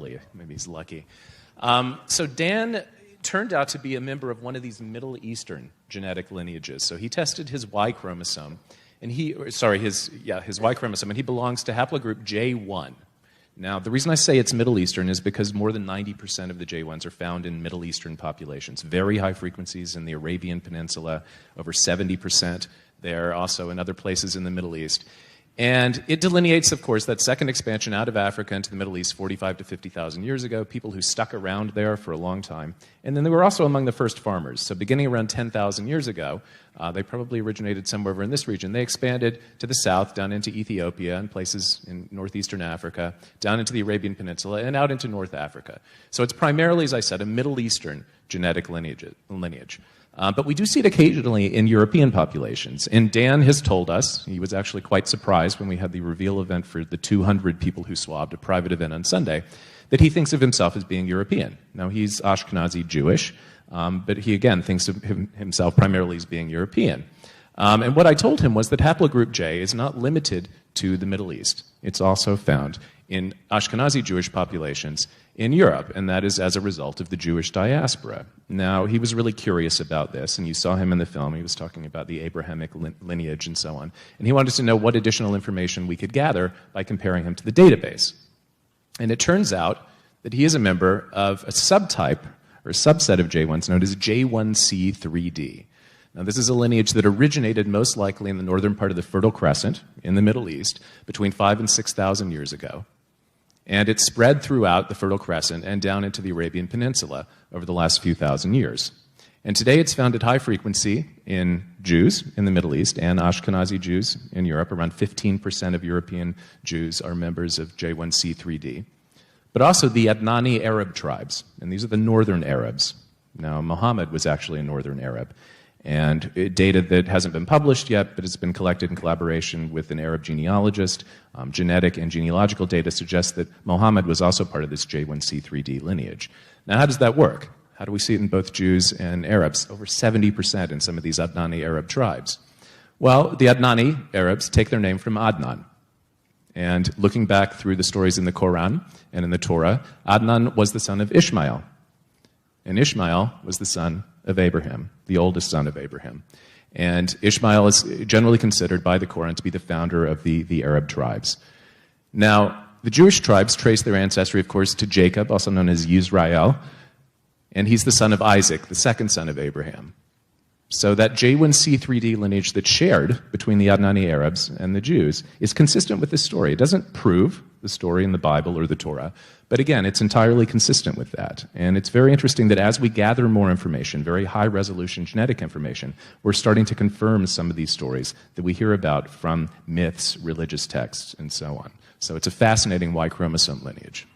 probably. Maybe he's lucky. So Dan turned out to be a member of one of these Middle Eastern genetic lineages. So he tested his Y chromosome, and his Y chromosome, and he belongs to haplogroup J1. Now, the reason I say it's Middle Eastern is because more than 90% of the J1s are found in Middle Eastern populations. Very high frequencies in the Arabian Peninsula, over 70% there, also in other places in the Middle East. And it delineates, of course, that second expansion out of Africa into the Middle East 45 to 50,000 years ago, people who stuck around there for a long time. And then they were also among the first farmers. So beginning around 10,000 years ago, they probably originated somewhere over in this region. They expanded to the south, down into Ethiopia and places in northeastern Africa, down into the Arabian Peninsula, and out into North Africa. So it's primarily, as I said, a Middle Eastern genetic lineage. But we do see it occasionally in European populations. And Dan has told us, he was actually quite surprised when we had the reveal event for the 200 people who swabbed, a private event on Sunday, that he thinks of himself as being European. Now, he's Ashkenazi Jewish, but he again thinks of himself primarily as being European. And what I told him was that haplogroup J is not limited to the Middle East. It's also found in Ashkenazi Jewish populations in Europe, and that is as a result of the Jewish diaspora. Now, he was really curious about this, and you saw him in the film. He was talking about the Abrahamic lineage and so on. And he wanted to know what additional information we could gather by comparing him to the database. And it turns out that he is a member of a subtype, or a subset of J1s known as J1C3D. Now, this is a lineage that originated most likely in the northern part of the Fertile Crescent in the Middle East between 5,000 and 6,000 years ago. And it spread throughout the Fertile Crescent and down into the Arabian Peninsula over the last few thousand years. And today it's found at high frequency in Jews in the Middle East and Ashkenazi Jews in Europe. Around 15% of European Jews are members of J1C3D. But also the Adnani Arab tribes, and these are the northern Arabs. Now, Muhammad was actually a northern Arab. And data that hasn't been published yet, but it's been collected in collaboration with an Arab genealogist, genetic and genealogical data suggests that Muhammad was also part of this J1C3D lineage. Now, how does that work? How do we see it in both Jews and Arabs? Over 70% in some of these Adnani Arab tribes. Well, the Adnani Arabs take their name from Adnan. And looking back through the stories in the Quran and in the Torah, Adnan was the son of Ishmael. And Ishmael was the son of Abraham, the oldest son of Abraham. And Ishmael is generally considered by the Quran to be the founder of the Arab tribes. Now, the Jewish tribes trace their ancestry, of course, to Jacob, also known as Yisrael, and he's the son of Isaac, the second son of Abraham. So that J1C3D lineage that's shared between the Adnani Arabs and the Jews is consistent with this story. It doesn't prove the story in the Bible or the Torah, but again, it's entirely consistent with that. And it's very interesting that as we gather more information, very high-resolution genetic information, we're starting to confirm some of these stories that we hear about from myths, religious texts, and so on. So it's a fascinating Y chromosome lineage.